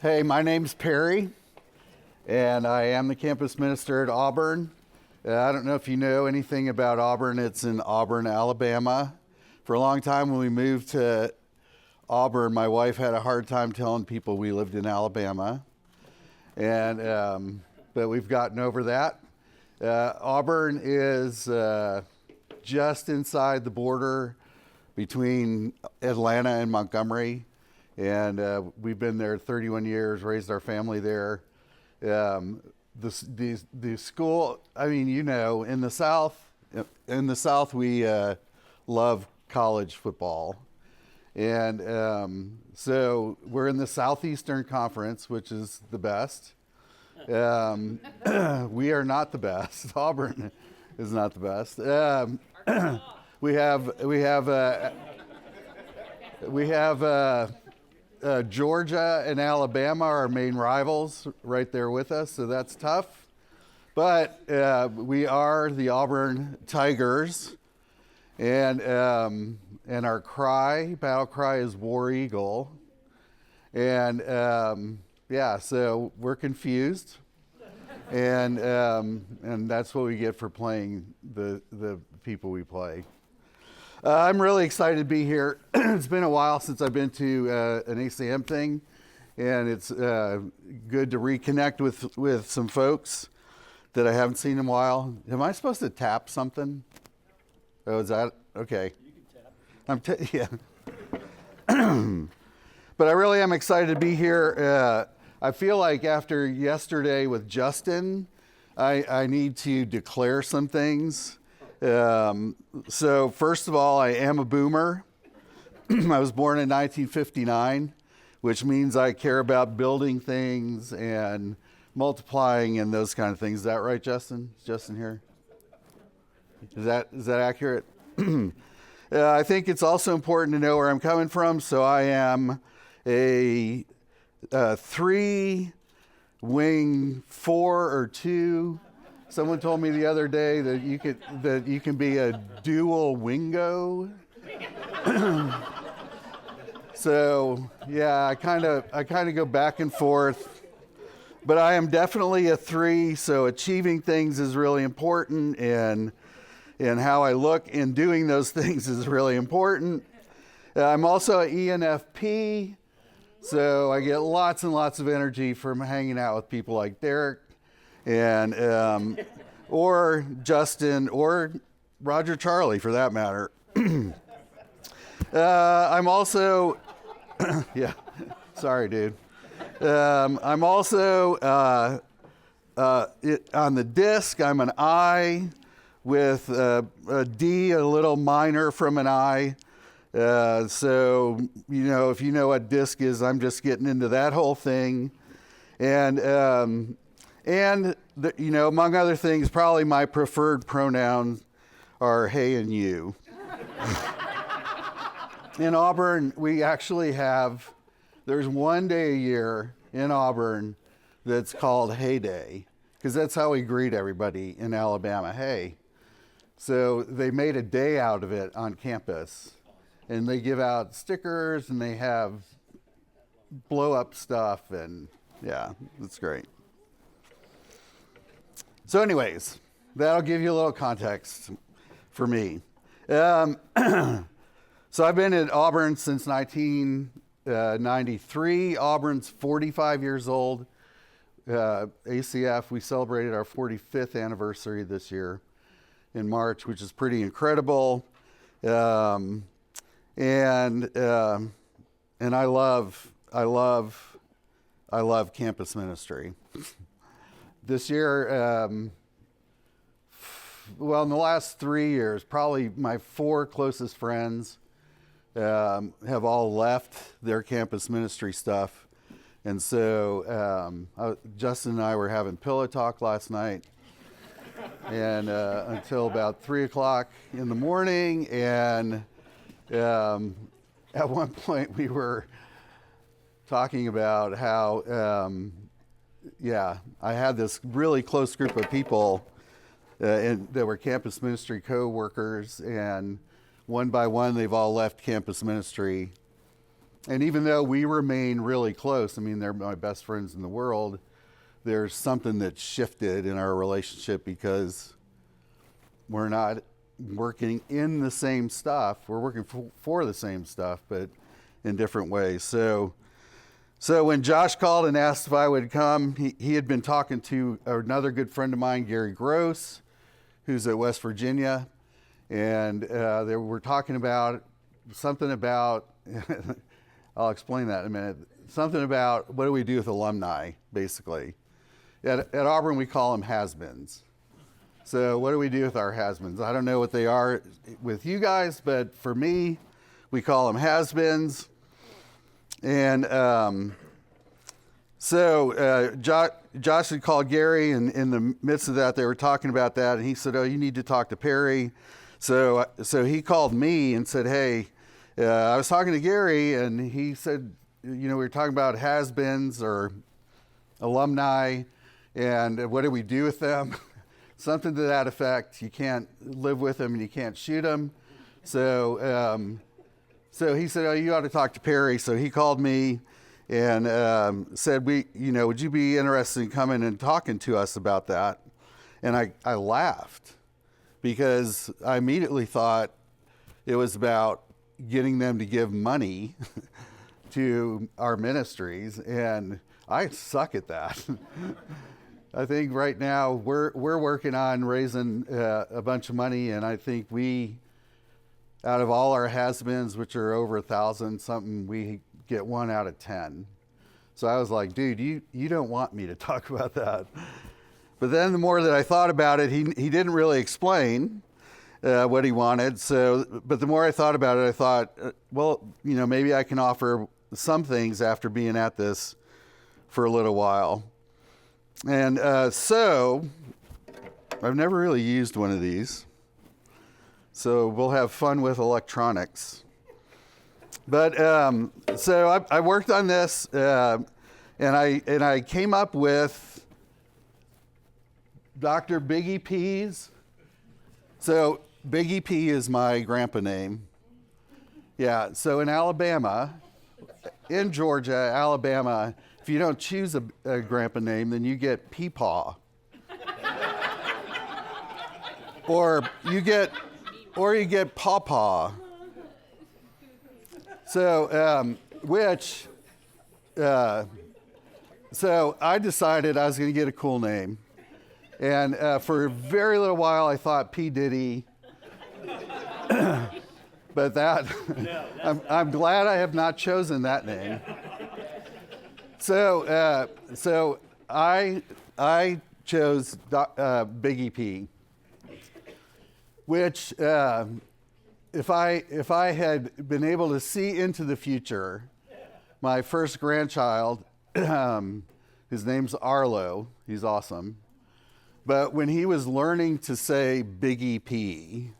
Hey, my name's Perry, and I am the campus minister at Auburn. I don't know if you know anything about Auburn. It's in Auburn, Alabama. For a long time when we moved to Auburn, my wife had a hard time telling people we lived in Alabama, and but we've gotten over that. Auburn is just inside the border between Atlanta and Montgomery, and we've been there 31 years, raised our family there. The school, I mean, you know, in the South we love college football. And so we're in the Southeastern Conference, which is the best. We are not the best. Auburn is not the best. We have Georgia and Alabama, our main rivals, right there with us, so that's tough. But we are the Auburn Tigers, and our battle cry is War Eagle. And yeah, so we're confused, and that's what we get for playing the people we play. I'm really excited to be here. It's been a while since I've been to an ACM thing, and it's good to reconnect with some folks that I haven't seen in a while. Am I supposed to tap something? Oh, is that okay? You can tap. Yeah. But I really am excited to be here. I feel like after yesterday with Justin, I need to declare some things. So first of all, I am a boomer. I was born in 1959, which means I care about building things and multiplying and those kind of things. Is that right, Justin? Is Justin here? Is that accurate? I think it's also important to know where I'm coming from. So I am a 3-wing 4 or 2. Someone told me the other day that you can be a dual wingo. So yeah, I kind of go back and forth, but I am definitely a 3. So achieving things is really important, and how I look in doing those things is really important. I'm also an ENFP, so I get lots and lots of energy from hanging out with people like Derek, and or Justin, or Roger Charlie for that matter. I'm also, yeah, sorry, dude. I'm also on the disc. I'm an I with a D, a little minor from an I. So you know, if you know what disc is, I'm just getting into that whole thing, and you know, among other things, probably my preferred pronouns are hey and you. In Auburn, we actually there's one day a year in Auburn that's called Hey Day, because that's how we greet everybody in Alabama, hey. So they made a day out of it on campus, and they give out stickers, and they have blow up stuff, and yeah, it's great. So anyways, that'll give you a little context for me. So I've been at Auburn since 1993. Auburn's 45 years old. ACF, we celebrated our 45th anniversary this year in March, which is pretty incredible. And I love campus ministry. This year, well, in the last 3 years, probably my 4 closest friends have all left their campus ministry stuff. And so Justin and I were having pillow talk last night, and until about 3 o'clock in the morning. And at one point we were talking about how, I had this really close group of people that were campus ministry co-workers, and one by one they've all left campus ministry. And even though we remain really close, I mean, they're my best friends in the world, there's something that shifted in our relationship because we're not working in the same stuff. We're working for the same stuff, but in different ways. So when Josh called and asked if I would come, he had been talking to another good friend of mine, Gary Gross, who's at West Virginia. And they were talking about something about, I'll explain that in a minute, something about what do we do with alumni, basically. At Auburn, we call them has-beens. So what do we do with our has-beens? I don't know what they are with you guys, but for me, we call them has-beens. And Josh had called Gary, and in the midst of that, they were talking about that, and he said, oh, you need to talk to Perry. So he called me and said, hey, I was talking to Gary, and he said, we were talking about has-beens or alumni, and what do we do with them? Something to that effect. You can't live with them and you can't shoot them. So he said, oh, you ought to talk to Perry. So he called me and said, would you be interested in coming and talking to us about that? And I laughed because I immediately thought it was about getting them to give money to our ministries, and I suck at that. I think right now we're working on raising a bunch of money, and I think out of all our has-beens, which are over 1,000 something, we get 1 out of 10. So I was like, dude, you don't want me to talk about that. But then the more that I thought about it, he didn't really explain what he wanted. But the more I thought about it, I thought, maybe I can offer some things after being at this for a little while. And so I've never really used one of these. So we'll have fun with electronics. But so I worked on this, and I came up with Dr. Biggie P's. So Biggie P is my grandpa name. Yeah, so in Alabama, in Georgia, Alabama, if you don't choose a grandpa name, then you get Peepaw. or you get Pawpaw. So, so I decided I was going to get a cool name. And for a very little while, I thought P. Diddy. But I'm glad I have not chosen that name. So I chose Biggie P, which if I had been able to see into the future, my first grandchild, his name's Arlo, he's awesome, but when he was learning to say Biggie P,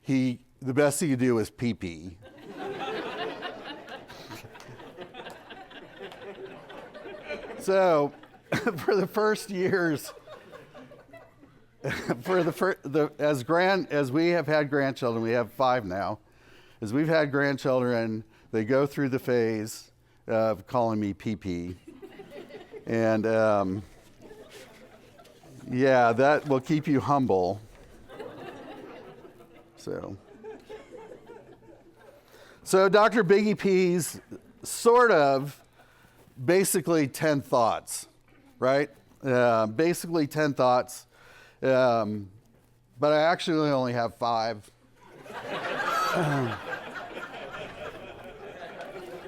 the best he could do was pee-pee. So, for the first years, as we have had grandchildren, we have 5 now. As we've had grandchildren, they go through the phase of calling me pee-pee, and that will keep you humble. So Dr. Biggie P's sort of. Basically 10 thoughts, right? Basically 10 thoughts, but I actually only have 5.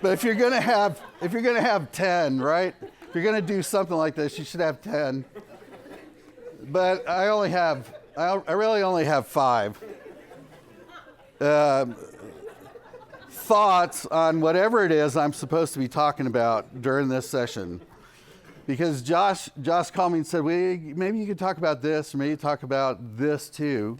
But if you're gonna have 10, right? If you're gonna do something like this, you should have 10. But I really only have 5. Thoughts on whatever it is I'm supposed to be talking about during this session. Because Josh called me and said, well, maybe you could talk about this, or maybe talk about this too.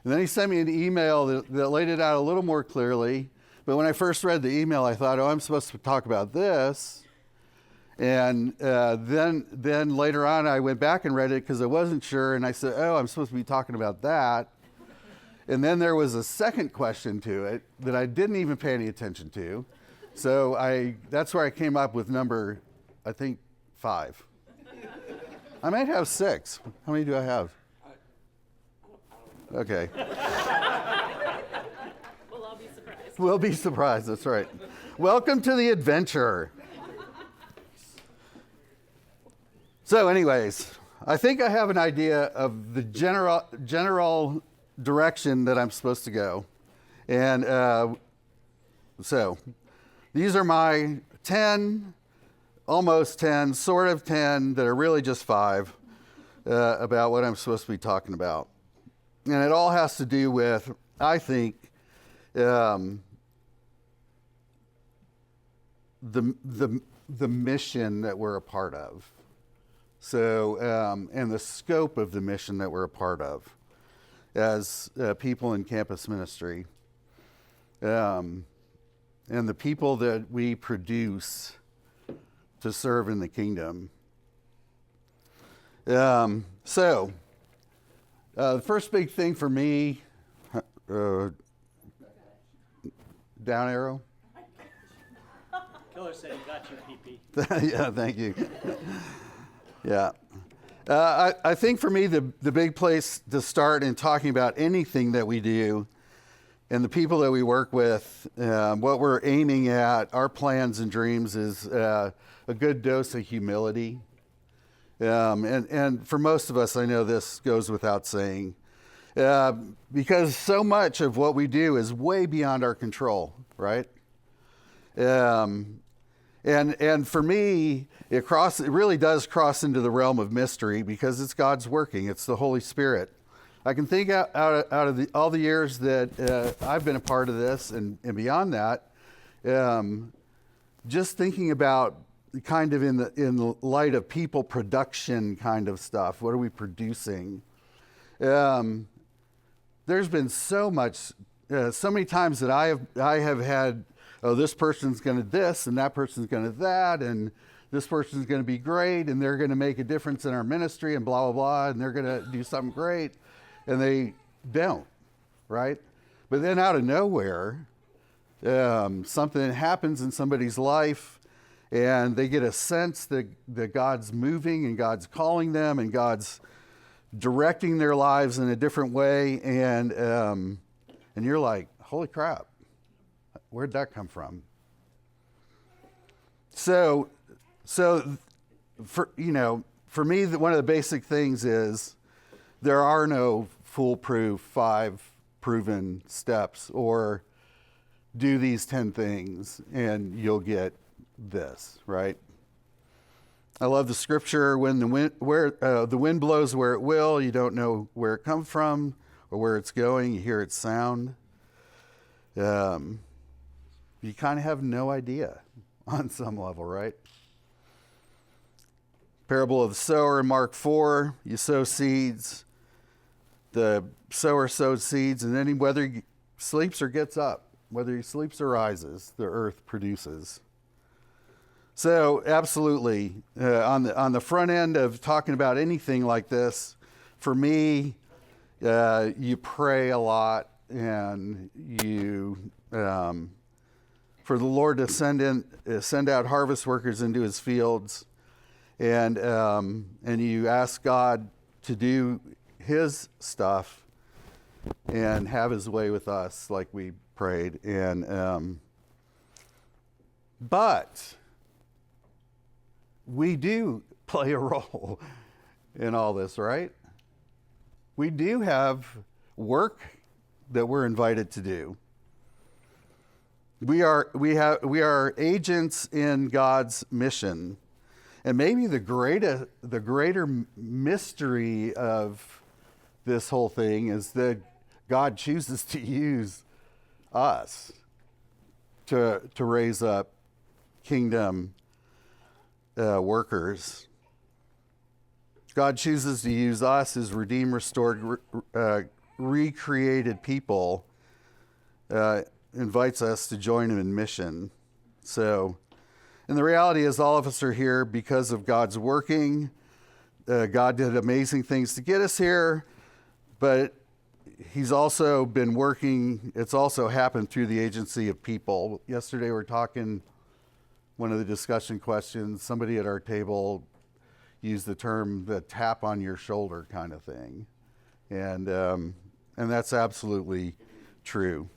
And then he sent me an email that laid it out a little more clearly. But when I first read the email, I thought, I'm supposed to talk about this. And then later on, I went back and read it because I wasn't sure. And I said, I'm supposed to be talking about that. And then there was a second question to it that I didn't even pay any attention to. So that's where I came up with number, I think, 5. I might have 6. How many do I have? Okay. We'll all be surprised. We'll be surprised, that's right. Welcome to the adventure. So anyways, I think I have an idea of the general direction that I'm supposed to go. And so these are my 10, almost 10, sort of 10, that are really just 5 about what I'm supposed to be talking about. And it all has to do with, I think, the mission that we're a part of. So, and the scope of the mission that we're a part of as people in campus ministry. And the people that we produce to serve in the kingdom. So, the first big thing for me, down arrow. Killer said he got your PP. Yeah, thank you. Yeah. I think for me, the big place to start in talking about anything that we do and the people that we work with, what we're aiming at, our plans and dreams is a good dose of humility. And for most of us, I know this goes without saying, because so much of what we do is way beyond our control, right? And for me, it really does cross into the realm of mystery because it's God's working. It's the Holy Spirit. I can think out of all the years that I've been a part of this and beyond that, just thinking about kind of in the light of people production kind of stuff. What are we producing? There's been so many times that I have had, oh, this person's going to this and that person's going to that and this person's going to be great and they're going to make a difference in our ministry and blah, blah, blah, and they're going to do something great. And they don't, right? But then out of nowhere, something happens in somebody's life and they get a sense that God's moving and God's calling them and God's directing their lives in a different way. And you're like, holy crap, where'd that come from? So for me, one of the basic things is there are no foolproof 5 proven steps or do these 10 things and you'll get this, right? I love the scripture, when the wind blows where it will, you don't know where it comes from or where it's going, you hear its sound. You kind of have no idea on some level, right? Parable of the sower in Mark 4, you sow seeds. The sower sows seeds, and then whether he sleeps or gets up, whether he sleeps or rises, the earth produces. So absolutely, on the front end of talking about anything like this, for me, you pray a lot, and you for the Lord to send out harvest workers into His fields, and you ask God to do His stuff and have His way with us, like we prayed. And but we do play a role in all this, right? We do have work that we're invited to do. We are agents in God's mission. And maybe the greater mystery of this whole thing is that God chooses to use us to raise up kingdom workers. God chooses to use us as redeemed, restored, recreated people, invites us to join Him in mission. So, and the reality is all of us are here because of God's working. God did amazing things to get us here, but he's also been working, it's also happened through the agency of people. Yesterday we were talking, one of the discussion questions, somebody at our table used the term the tap on your shoulder kind of thing. And that's absolutely true.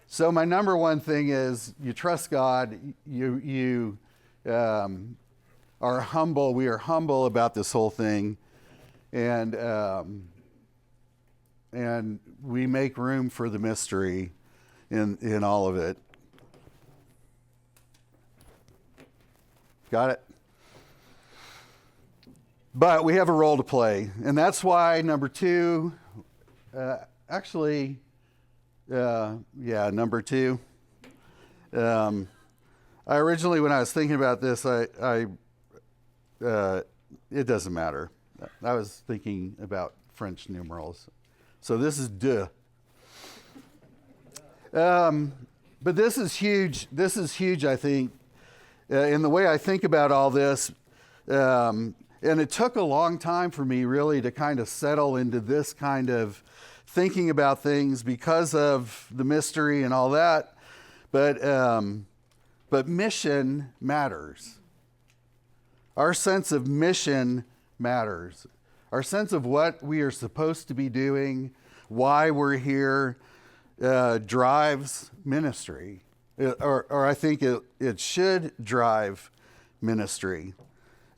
So my number one thing is you trust God, you are humble, we are humble about this whole thing, and we make room for the mystery in all of it. Got it? But we have a role to play, and that's why number two, number two. I originally, when I was thinking about this, it doesn't matter. I was thinking about French numerals. So this is deux. But this is huge. This is huge, I think, in the way I think about all this. And it took a long time for me really to kind of settle into this kind of thinking about things because of the mystery and all that. But mission matters. Our sense of mission matters. Our sense of what we are supposed to be doing, why we're here, drives ministry. Or I think it should drive ministry.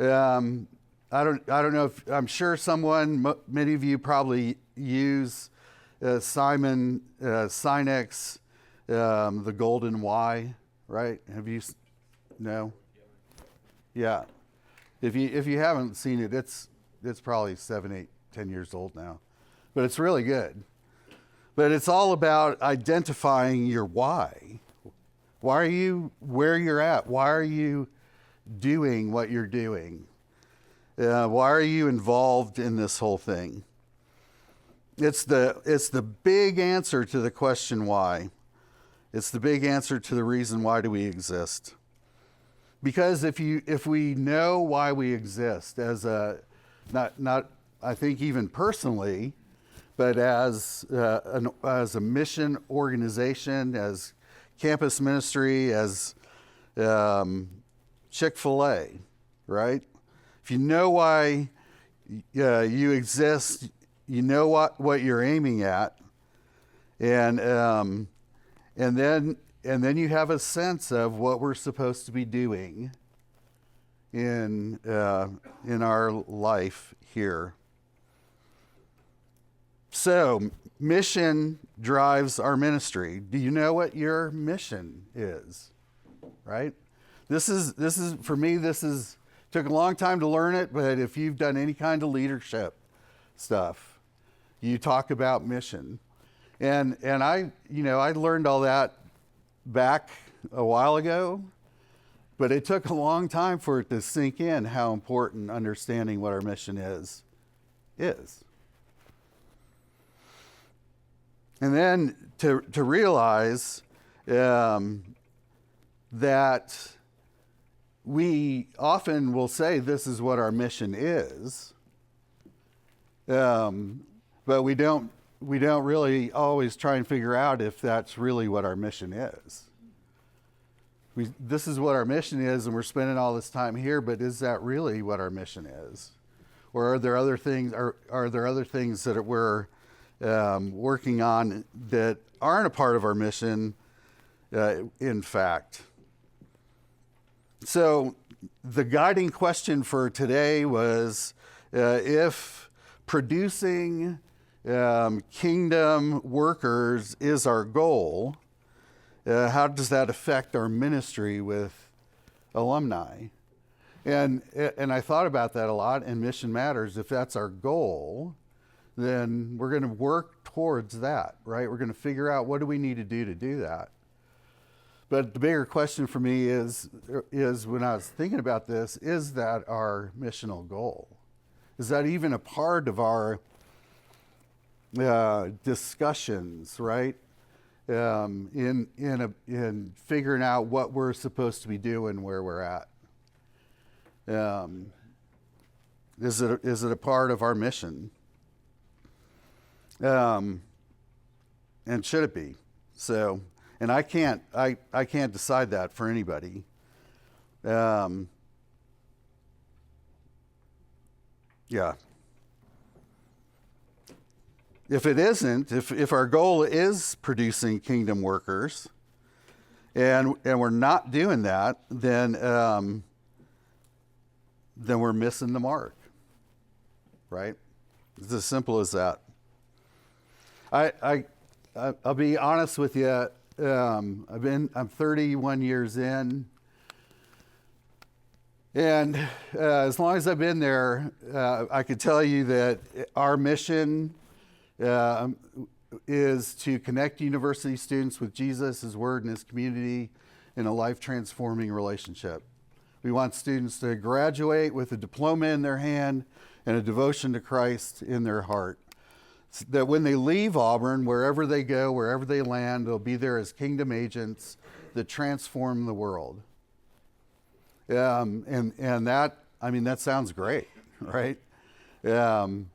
I don't know if, I'm sure many of you probably use Simon Sinek's The Golden Why, right? Have you? No? Yeah. If you haven't seen it, it's probably 7, 8, 10 years old now. But it's really good. But it's all about identifying your why. Why are you where you're at? Why are you doing what you're doing? Why are you involved in this whole thing? It's the big answer to the question why. It's the big answer to the reason why do we exist. Because if we know why we exist as not I think even personally, but as a mission organization, as campus ministry, as Chick-fil-A, right? If you know why you exist, you know what you're aiming at, and then you have a sense of what we're supposed to be doing in our life here. So, mission drives our ministry. Do you know what your mission is? Right? This is for me. Took a long time to learn it, but if you've done any kind of leadership stuff, you talk about mission, and I learned all that back a while ago, but it took a long time for it to sink in how important understanding what our mission is. And then to realize that we often will say this is what our mission is, but we don't really always try and figure out if that's really what our mission is. This is what our mission is, and we're spending all this time here, but is that really what our mission is? Or are there other things? Are there other things that we're working on that aren't a part of our mission? In fact, so the guiding question for today was if producing kingdom workers is our goal, how does that affect our ministry with alumni? And I thought about that a lot, and mission matters. If that's our goal, then we're going to work towards that, right? We're going to figure out what do we need to do that. But the bigger question for me is when I was thinking about this, is that our missional goal? Is that even a part of our discussions, right? In figuring out what we're supposed to be doing, where we're at. Is it a part of our mission? And should it be? So, and I can't decide that for anybody. Yeah. If it isn't, if our goal is producing kingdom workers, and we're not doing that, then we're missing the mark, right? It's as simple as that. I'll be honest with you. I'm 31 years in, and as long as I've been there, I could tell you that our mission is to connect university students with Jesus, His Word, and His community in a life-transforming relationship. We want students to graduate with a diploma in their hand and a devotion to Christ in their heart. So that when they leave Auburn, wherever they go, wherever they land, they'll be there as kingdom agents that transform the world. And that, I mean, that sounds great, right? That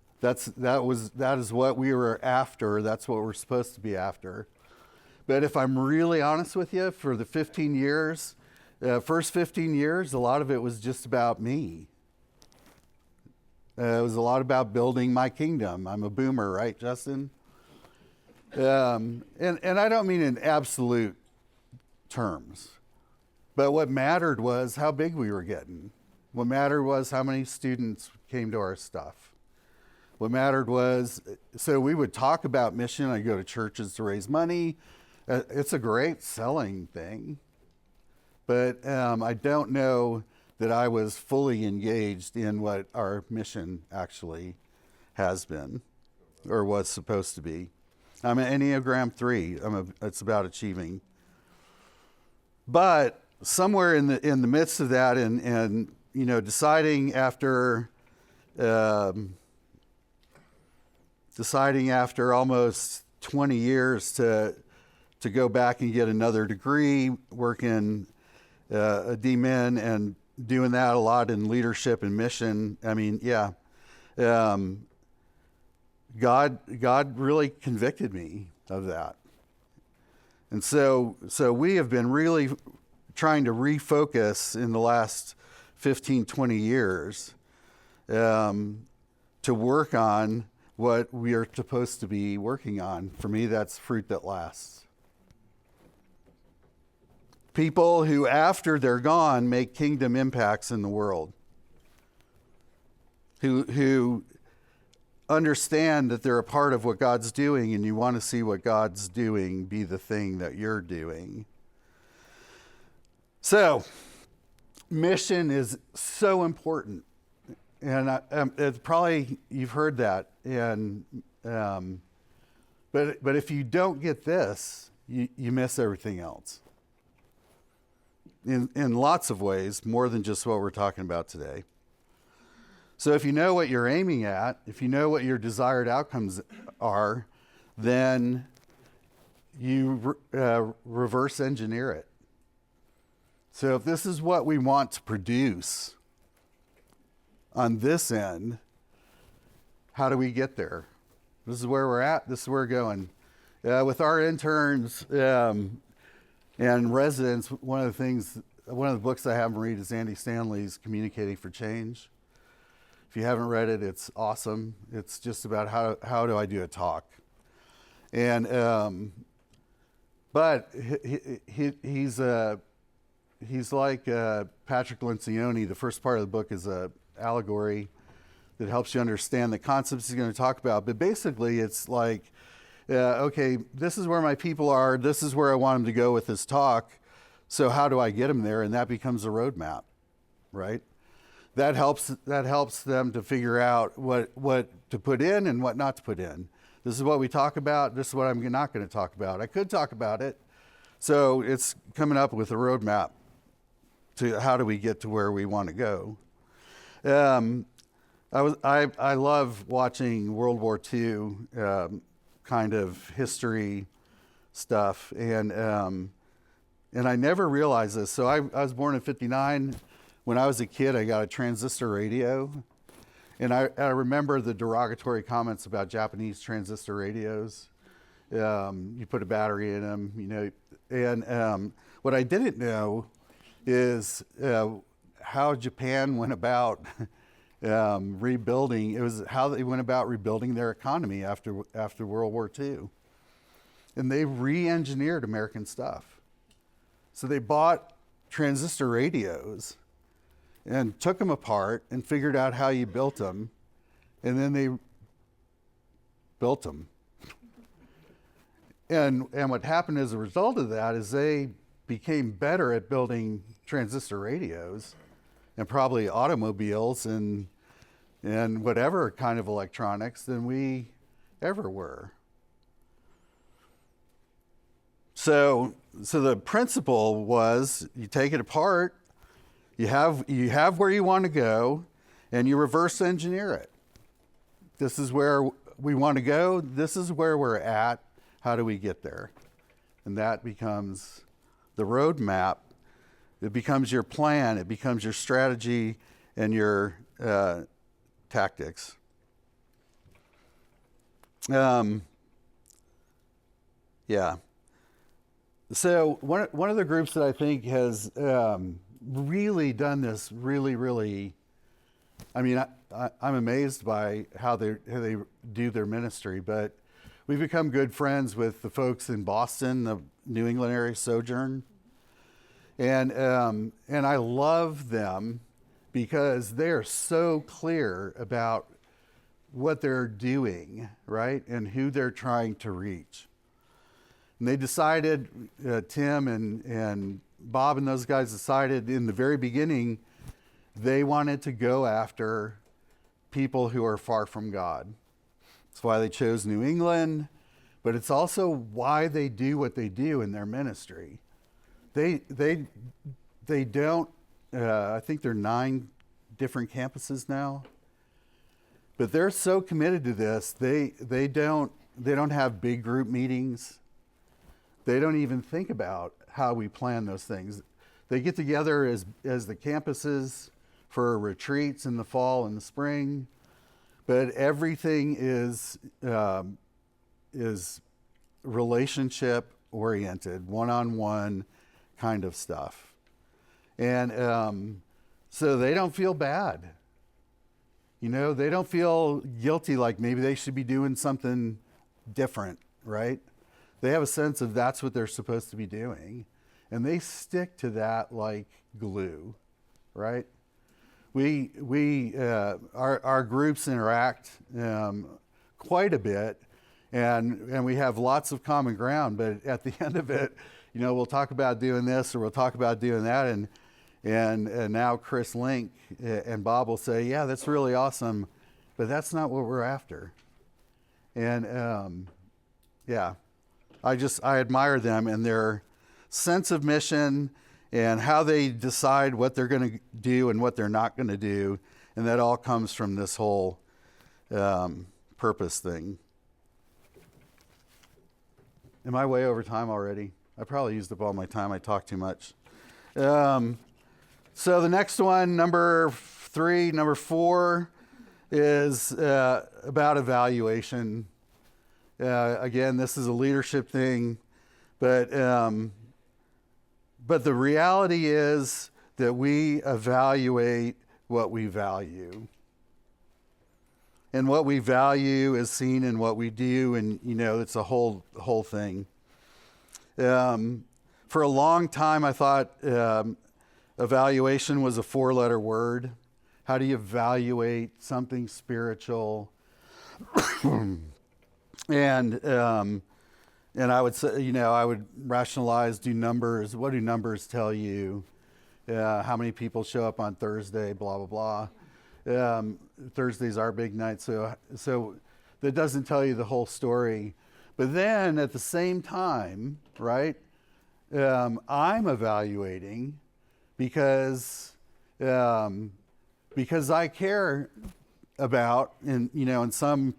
is what we were after. That's what we're supposed to be after. But if I'm really honest with you, for the 15 years, first 15 years, a lot of it was just about me. It was a lot about building my kingdom. I'm a boomer, right, Justin? And I don't mean in absolute terms. But what mattered was how big we were getting. What mattered was how many students came to our stuff. What mattered was, so we would talk about mission. I'd go to churches to raise money. It's a great selling thing. But I don't know that I was fully engaged in what our mission actually has been or was supposed to be. I'm an Enneagram 3. It's about achieving. But somewhere in the midst of that, and you know, deciding after almost 20 years to go back and get another degree, working a DMin and doing that a lot in leadership and mission. I mean, yeah, God really convicted me of that. And so we have been really trying to refocus in the last 15, 20 years to work on what we are supposed to be working on. For me, that's fruit that lasts. People who, after they're gone, make kingdom impacts in the world. Who understand that they're a part of what God's doing, and you want to see what God's doing be the thing that you're doing. So, mission is so important. And it's probably, you've heard that. And but if you don't get this, you miss everything else. In lots of ways, more than just what we're talking about today. So if you know what you're aiming at, if you know what your desired outcomes are, then you reverse engineer it. So if this is what we want to produce on this end, how do we get there? This is where we're at. This is where we're going. With our interns and residents, one of the books I have them read is Andy Stanley's Communicating for Change. If you haven't read it, it's awesome. It's just about how do I do a talk, and but he's like Patrick Lencioni. The first part of the book is a allegory that helps you understand the concepts he's going to talk about. But basically, it's like, okay, this is where my people are. This is where I want them to go with this talk. So how do I get them there? And that becomes a roadmap, right? That helps them to figure out what to put in and what not to put in. This is what we talk about. This is what I'm not going to talk about. I could talk about it. So it's coming up with a roadmap to how do we get to where we want to go. I love watching World War II kind of history stuff, and I never realized this. So I was born in '59. When I was a kid, I got a transistor radio, And I remember the derogatory comments about Japanese transistor radios. You put a battery in them, you know. And what I didn't know is how Japan went about rebuilding. It was how they went about rebuilding their economy after World War II. And they re-engineered American stuff. So they bought transistor radios and took them apart and figured out how you built them. And then they built them. And what happened as a result of that is they became better at building transistor radios and probably automobiles and whatever kind of electronics than we ever were. So the principle was you take it apart, you have where you want to go, and you reverse engineer it. This is where we want to go, this is where we're at, how do we get there? And that becomes the roadmap. It becomes your plan, it becomes your strategy and your tactics. Yeah. So one of the groups that I think has really done this really, I mean, I'm amazed by how they do their ministry, but we've become good friends with the folks in Boston, the New England area sojourn. And I love them because they're so clear about what they're doing, right? And who they're trying to reach. And they decided, Tim and Bob and those guys decided in the very beginning, they wanted to go after people who are far from God. That's why they chose New England, but it's also why they do what they do in their ministry. They don't, I think there are 9 different campuses now, but they're so committed to this, they don't have big group meetings. They don't even think about how we plan those things. They get together as the campuses for retreats in the fall and the spring, but everything is relationship oriented, one-on-one kind of stuff. And so they don't feel bad. You know, they don't feel guilty like maybe they should be doing something different, right? They have a sense of that's what they're supposed to be doing. And they stick to that like glue, right? Our groups interact quite a bit, and we have lots of common ground, but at the end of it, you know, we'll talk about doing this or we'll talk about doing that, and now Chris Link and Bob will say, yeah, that's really awesome, but that's not what we're after. And yeah, I admire them and their sense of mission and how they decide what they're going to do and what they're not going to do. And that all comes from this whole purpose thing. Am I way over time already? I probably used up all my time. I talk too much. So the next one, number 4, is about evaluation. Again, this is a leadership thing, but the reality is that we evaluate what we value. And what we value is seen in what we do, and you know, it's a whole thing. For a long time, I thought evaluation was a 4-letter word. How do you evaluate something spiritual? And I would say, you know, I would rationalize, do numbers, what do numbers tell you? How many people show up on Thursday, blah, blah, blah. Thursday's our big night, so that doesn't tell you the whole story. But then at the same time, right, I'm evaluating because I care about, in some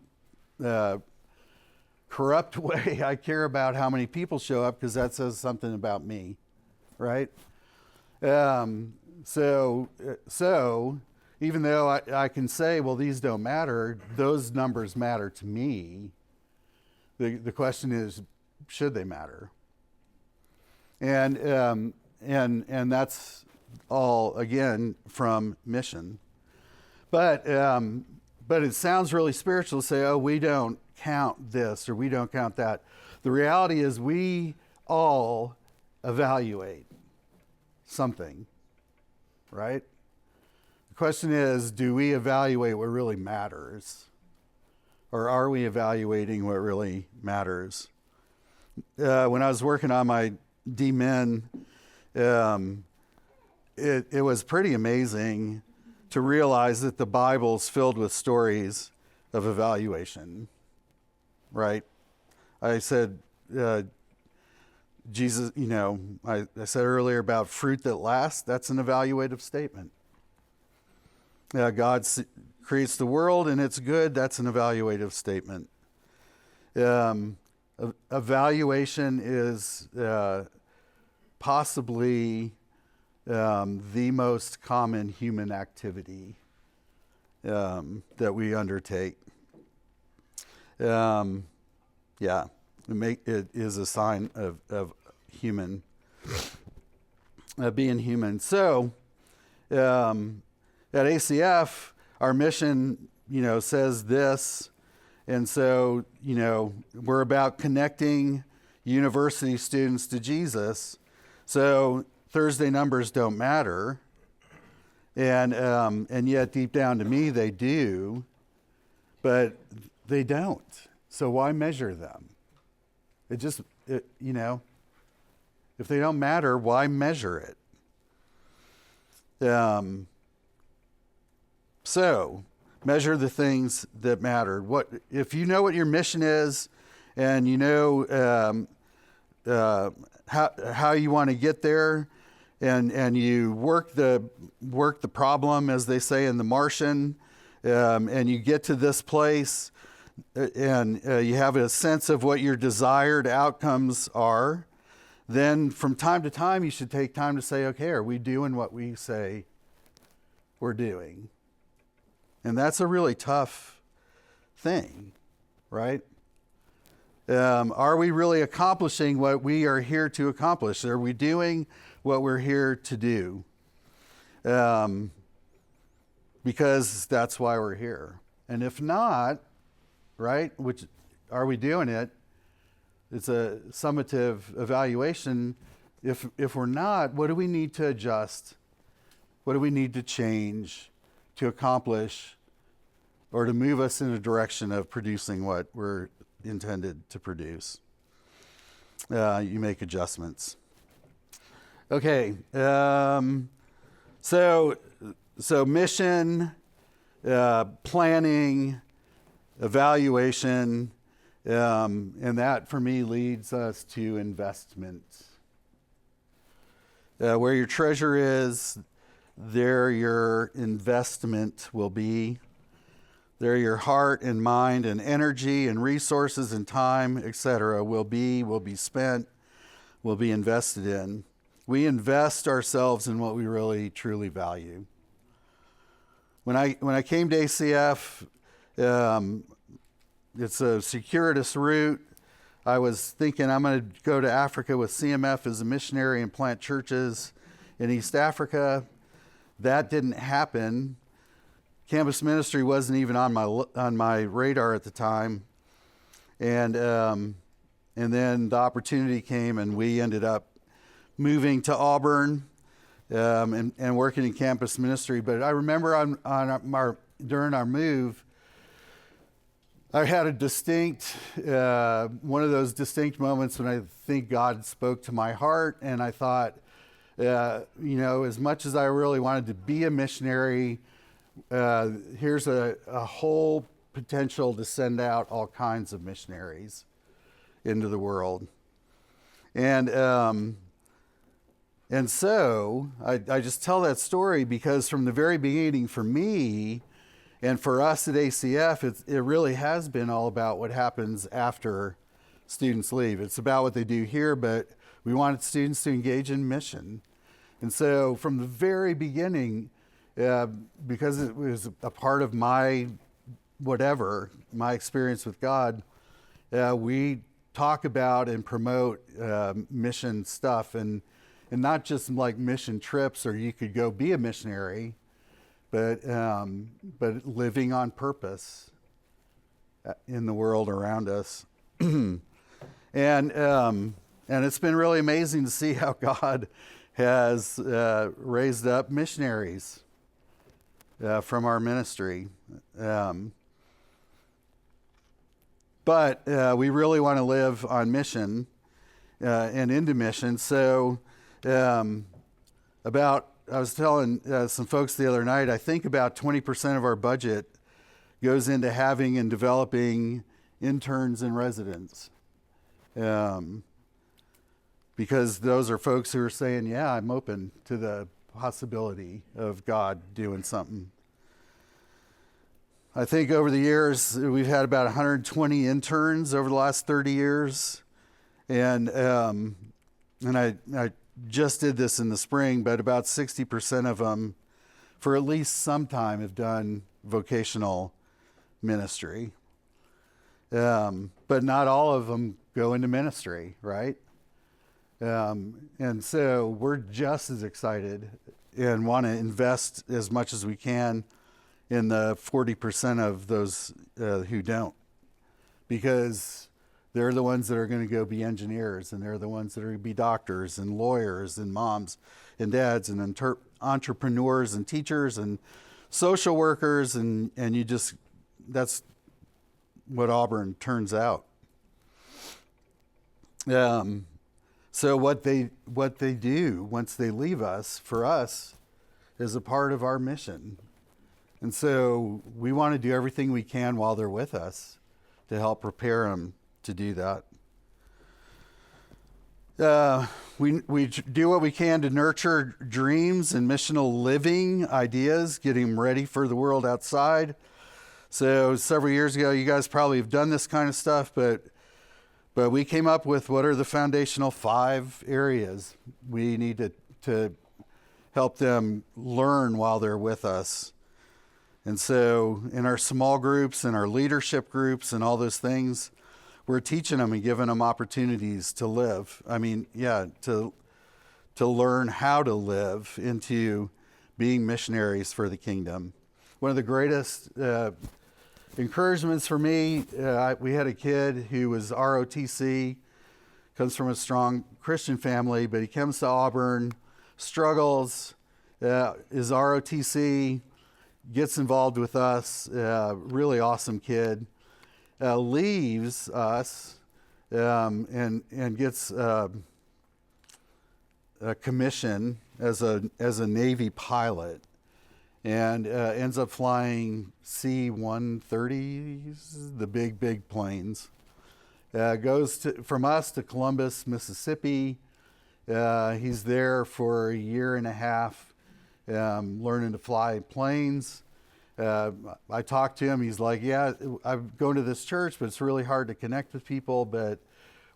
corrupt way, I care about how many people show up because that says something about me, right? So even though I can say, well, these don't matter, those numbers matter to me. The question is, should they matter? And that's all, again, from mission. But it sounds really spiritual to say, oh, we don't count this or we don't count that. The reality is we all evaluate something, right? The question is, do we evaluate what really matters? Or are we evaluating what really matters? When I was working on my D-Min, it was pretty amazing to realize that the Bible's filled with stories of evaluation, right? I said, Jesus, I said earlier about fruit that lasts, that's an evaluative statement. God creates the world and it's good, that's an evaluative statement. Evaluation is possibly the most common human activity that we undertake. It is a sign of human, being human. So, at ACF, our mission, says this, and so, we're about connecting university students to Jesus. So Thursday numbers don't matter, and yet deep down to me they do, but they don't. So why measure them? If they don't matter, why measure it? So measure the things that matter. If you know what your mission is, and you know how you want to get there, and you work the problem, as they say in The Martian, and you get to this place, and you have a sense of what your desired outcomes are, then from time to time you should take time to say, okay, are we doing what we say we're doing? And that's a really tough thing, right? Are we really accomplishing what we are here to accomplish? Are we doing what we're here to do? Because that's why we're here. And if not, right, which are we doing it? It's a summative evaluation. If we're not, what do we need to adjust? What do we need to change to accomplish or to move us in a direction of producing what we're intended to produce? You make adjustments. Okay, so mission, planning, evaluation, and that for me leads us to investment. Where your treasure is, there your investment will be. There your heart and mind and energy and resources and time, etc., will be spent, will be invested in. We invest ourselves in what we really truly value. When I came to ACF, it's a circuitous route. I was thinking I'm going to go to Africa with CMF as a missionary and plant churches in East Africa. That didn't happen. Campus ministry wasn't even on my radar at the time, and then the opportunity came, and we ended up moving to Auburn and working in campus ministry. But I remember during our move, I had a distinct one of those distinct moments when I think God spoke to my heart, and I thought, as much as I really wanted to be a missionary, here's a whole potential to send out all kinds of missionaries into the world. And so I just tell that story because from the very beginning for me and for us at ACF, it really has been all about what happens after students leave. It's about what they do here, but we wanted students to engage in mission. And so from the very beginning, because it was a part of my my experience with God, we talk about and promote mission stuff, and not just like mission trips, or you could go be a missionary, but living on purpose in the world around us. And it's been really amazing to see how God has raised up missionaries from our ministry. But we really want to live on mission and into mission. So I was telling some folks the other night, I think about 20% of our budget goes into having and developing interns and residents. Because those are folks who are saying, yeah, I'm open to the possibility of God doing something. I think over the years, we've had about 120 interns over the last 30 years. And I just did this in the spring, but about 60% of them, for at least some time, have done vocational ministry. But not all of them go into ministry, right? And so we're just as excited and want to invest as much as we can in the 40% of those who don't, because they're the ones that are going to go be engineers, and they're the ones that are going to be doctors and lawyers and moms and dads and entrepreneurs and teachers and social workers, and that's what Auburn turns out. So what they do once they leave us, for us, is a part of our mission. And so we want to do everything we can while they're with us to help prepare them to do that. We do what we can to nurture dreams and missional living ideas, getting them ready for the world outside. So several years ago, you guys probably have done this kind of stuff, but we came up with what are the foundational 5 areas we need to help them learn while they're with us. And so in our small groups and our leadership groups and all those things, we're teaching them and giving them opportunities to live. To learn how to live into being missionaries for the kingdom. One of the greatest encouragements for me, we had a kid who was ROTC, comes from a strong Christian family, but he comes to Auburn, struggles, is ROTC, gets involved with us, really awesome kid, leaves us and gets a commission as a Navy pilot, and ends up flying C-130s, the big planes. Goes from us to Columbus, Mississippi. He's there for a year and a half, learning to fly planes. I talked to him. He's like, yeah, I'm going to this church, but it's really hard to connect with people, but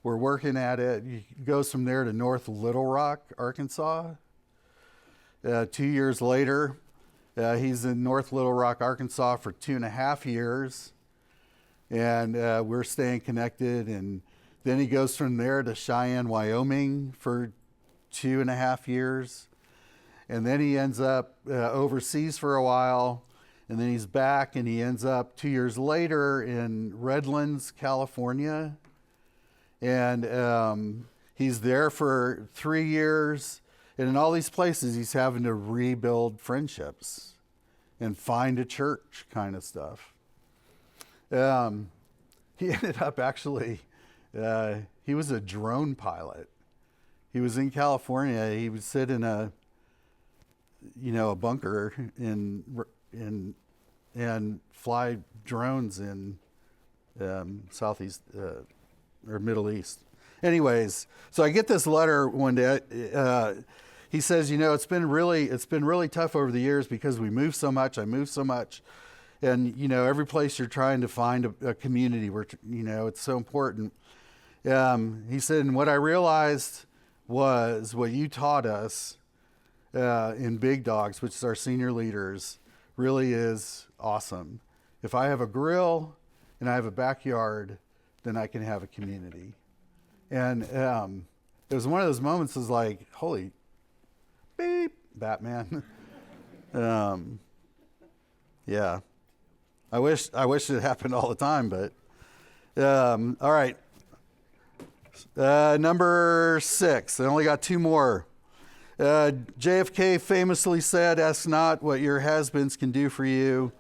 we're working at it. He goes from there to North Little Rock, Arkansas. 2 years later, he's in North Little Rock, Arkansas for 2.5 years, and we're staying connected. And then he goes from there to Cheyenne, Wyoming for 2.5 years. And then he ends up overseas for a while, and then he's back, and he ends up 2 years later in Redlands, California. And he's there for 3 years. And in all these places, he's having to rebuild friendships and find a church kind of stuff. He ended up actually, he was a drone pilot. He was in California. He would sit in a bunker and fly drones in Southeast or Middle East. Anyways, so I get this letter one day. He says, it's been really tough over the years because we move so much. I move so much, and every place you're trying to find a community where it's so important. He said, and what I realized was what you taught us in Big Dogs, which is our senior leaders, really is awesome. If I have a grill and I have a backyard, then I can have a community. And it was one of those moments was like, holy beep, Batman. Yeah. I wish it happened all the time, but all right. Number 6. I only got 2 more. JFK famously said, "Ask not what your has-beens can do for you,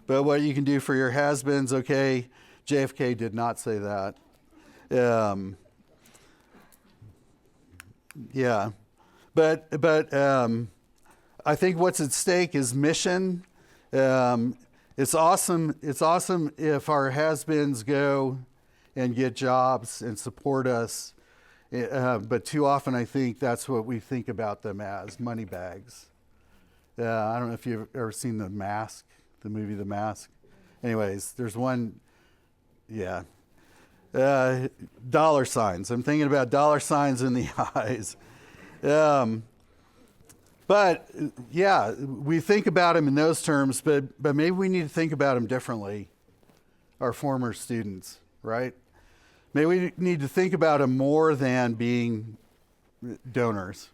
but what you can do for your has-beens." Okay, JFK did not say that. Yeah, but I think what's at stake is mission. It's awesome. It's awesome if our has-beens go and get jobs and support us. But too often, I think that's what we think about them as, money bags. I don't know if you've ever seen The Mask, the movie The Mask. Anyways, there's one, yeah. Dollar signs. I'm thinking about dollar signs in the eyes. But yeah, we think about them in those terms, but maybe we need to think about them differently, our former students, right? Maybe we need to think about them more than being donors,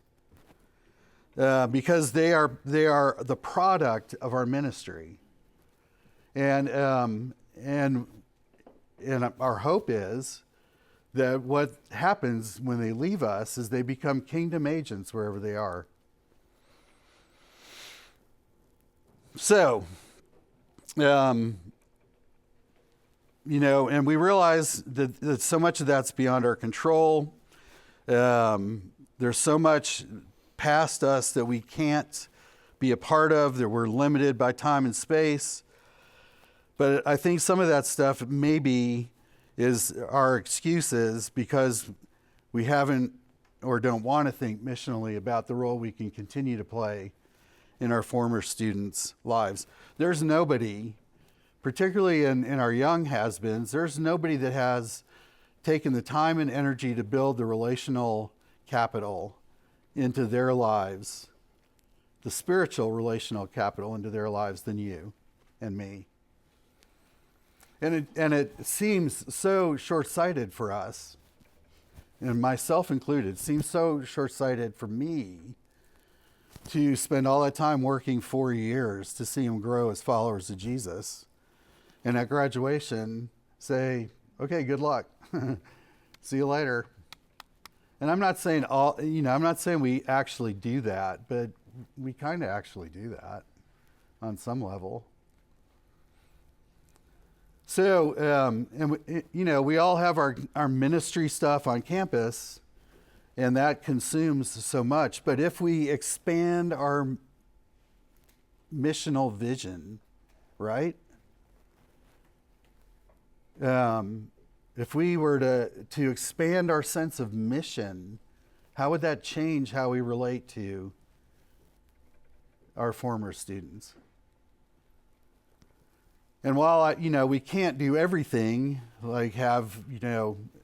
because they are the product of our ministry, and our hope is that what happens when they leave us is they become kingdom agents wherever they are. So, and we realize that so much of that's beyond our control. There's so much past us that we can't be a part of, that we're limited by time and space. But I think some of that stuff maybe is our excuses because we haven't or don't want to think missionally about the role we can continue to play in our former students' lives. There's nobody, particularly in our young has-beens, there's nobody that has taken the time and energy to build the relational capital into their lives, the spiritual relational capital into their lives than you and me. And it seems so short-sighted for us, and myself included, seems so short-sighted for me to spend all that time working 4 years to see them grow as followers of Jesus. And at graduation, say, okay, good luck. See you later. And I'm not saying I'm not saying we actually do that, but we kind of actually do that on some level. So, we all have our ministry stuff on campus, and that consumes so much. But if we expand our missional vision, right? If we were to expand our sense of mission, how would that change how we relate to our former students? And while we can't do everything, like have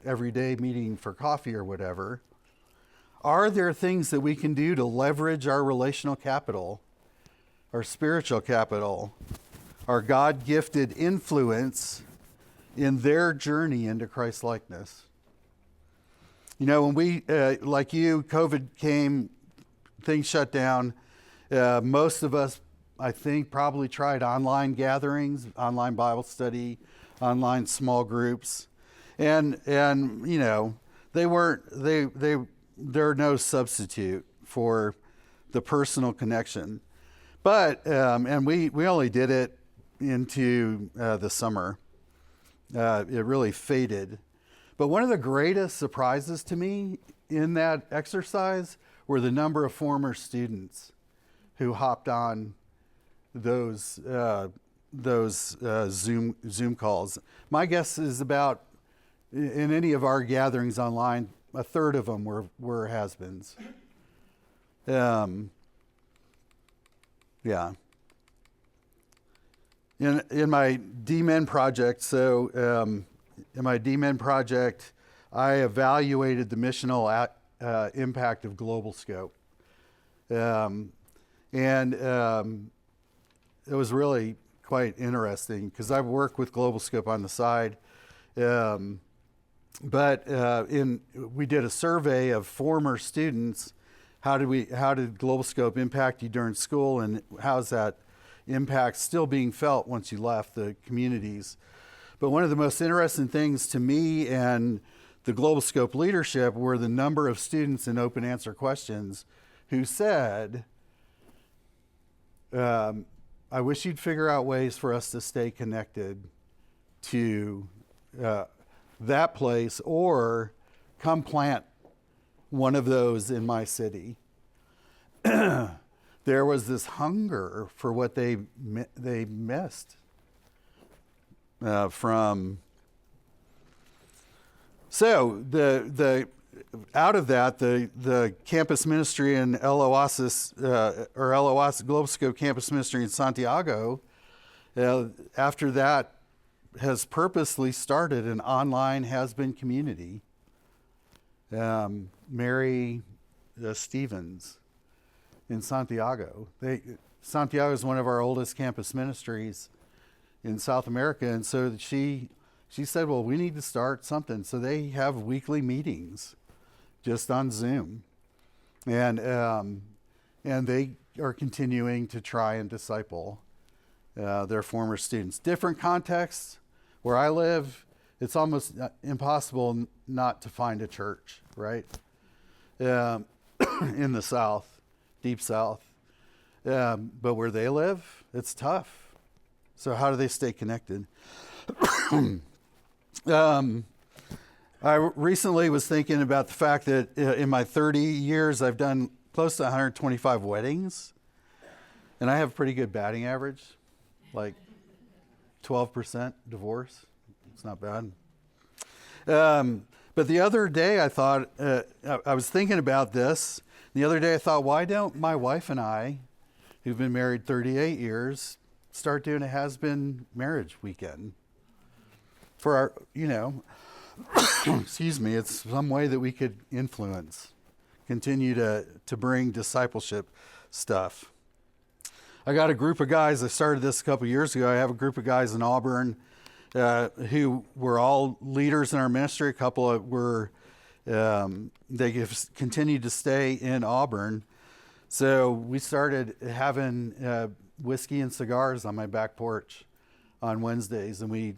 every day meeting for coffee or whatever, are there things that we can do to leverage our relational capital, our spiritual capital, our God-gifted influence in their journey into Christ-likeness? When we, like you, COVID came, things shut down, most of us, I think, probably tried online gatherings, online Bible study, online small groups, and they're no substitute for the personal connection. But and we only did it into the summer. It really faded. But one of the greatest surprises to me in that exercise were the number of former students who hopped on those Zoom calls. My guess is about, in any of our gatherings online, a third of them were has-beens. Yeah. In my D-Men project, I evaluated the missional impact of Global Scope. Um, and it was really quite interesting because I've worked with Global Scope on the side. But we did a survey of former students. How did Global Scope impact you during school, and how's that impact still being felt once you left the communities? But one of the most interesting things to me and the Global Scope leadership were the number of students in open answer questions who said, I wish you'd figure out ways for us to stay connected to that place, or come plant one of those in my city. There was this hunger for what they missed from. So the out of that, the campus ministry in LOASIS, Global Scope Campus Ministry in Santiago, after that, has purposely started an online has-been community. Mary Stevens in Santiago. Santiago is one of our oldest campus ministries in South America, and so she said, well, we need to start something. So they have weekly meetings just on Zoom, and they are continuing to try and disciple their former students. Different contexts. Where I live, it's almost impossible not to find a church, right? In the South, deep South. But where they live, it's tough. So how do they stay connected? I recently was thinking about the fact that in my 30 years, I've done close to 125 weddings. And I have a pretty good batting average, like 12% divorce. It's not bad. But the other day I thought, I was thinking about this. The other day I thought, why don't my wife and I, who've been married 38 years, start doing a has-been marriage weekend? For our, excuse me, it's some way that we could influence, continue to bring discipleship stuff. I got a group of guys, I started this a couple years ago. I have a group of guys in Auburn who were all leaders in our ministry. A couple of were, they have continued to stay in Auburn. So we started having whiskey and cigars on my back porch on Wednesdays. And we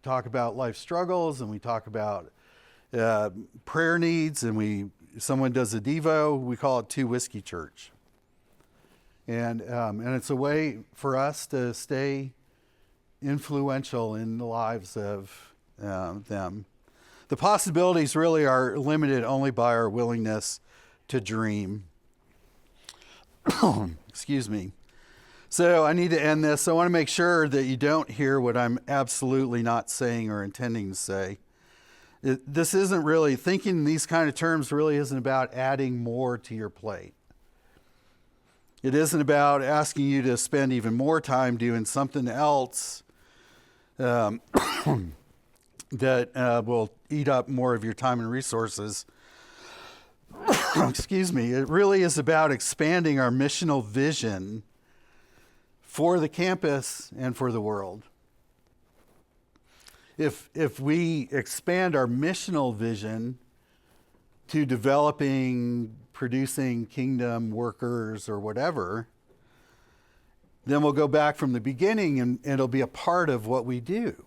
talk about life struggles, and we talk about prayer needs, and someone does a Devo. We call it Two Whiskey Church. And it's a way for us to stay influential in the lives of them. The possibilities really are limited only by our willingness to dream. Excuse me. So I need to end this. I want to make sure that you don't hear what I'm absolutely not saying or intending to say. This isn't really, thinking in these kind of terms really isn't about adding more to your plate. It isn't about asking you to spend even more time doing something else that will eat up more of your time and resources. Excuse me. It really is about expanding our missional vision for the campus and for the world. If we expand our missional vision to developing, producing kingdom workers or whatever, then we'll go back from the beginning and it'll be a part of what we do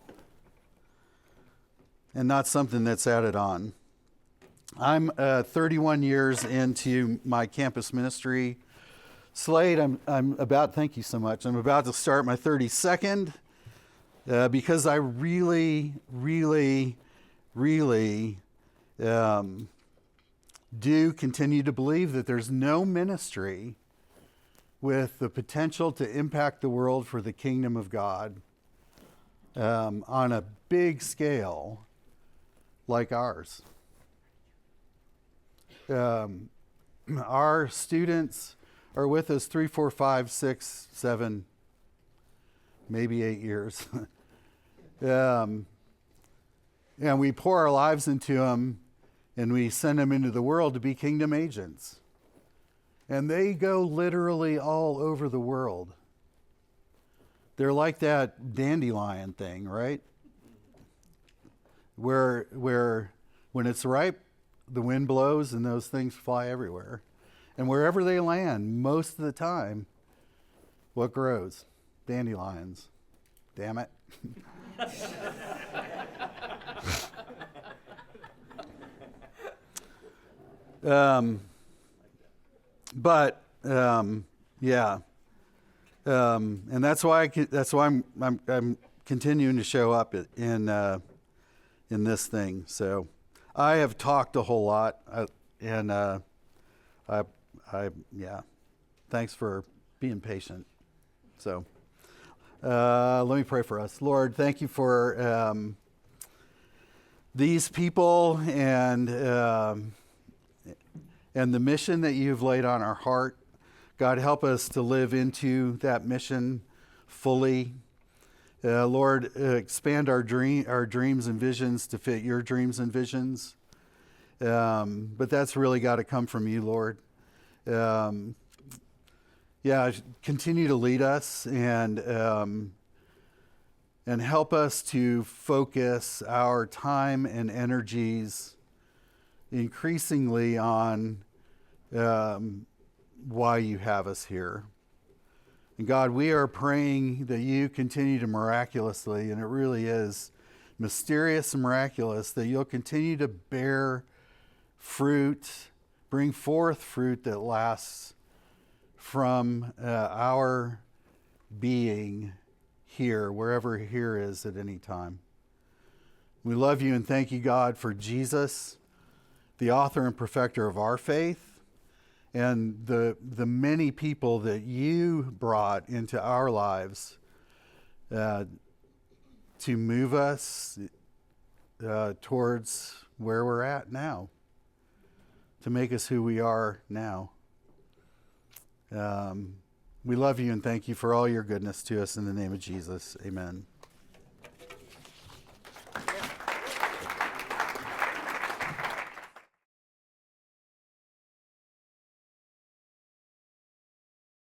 and not something that's added on. I'm 31 years into my campus ministry. Slade, thank you so much. I'm about to start my 32nd because I really, really, really do continue to believe that there's no ministry with the potential to impact the world for the kingdom of God on a big scale like ours. Our students are with us 3, 4, 5, 6, 7, maybe 8 years. And we pour our lives into them, and we send them into the world to be kingdom agents. And they go literally all over the world. They're like that dandelion thing, right? Where when it's ripe, the wind blows and those things fly everywhere. And wherever they land, most of the time, what grows? Dandelions. Damn it. Yeah. And that's why I'm continuing to show up in this thing. So I have talked a whole lot, thanks for being patient. So let me pray for us. Lord, thank you for these people and the mission that you've laid on our heart. God, help us to live into that mission fully. Lord, expand our dreams and visions to fit your dreams and visions. But that's really got to come from you, Lord. Continue to lead us and help us to focus our time and energies increasingly on why you have us here. And God, we are praying that you continue to miraculously, and it really is mysterious and miraculous, that you'll continue to bear fruit, bring forth fruit that lasts from our being here, wherever here is at any time. We love you and thank you, God, for Jesus, the author and perfecter of our faith, and the many people that you brought into our lives to move us towards where we're at now, to make us who we are now. We love you and thank you for all your goodness to us in the name of Jesus. Amen.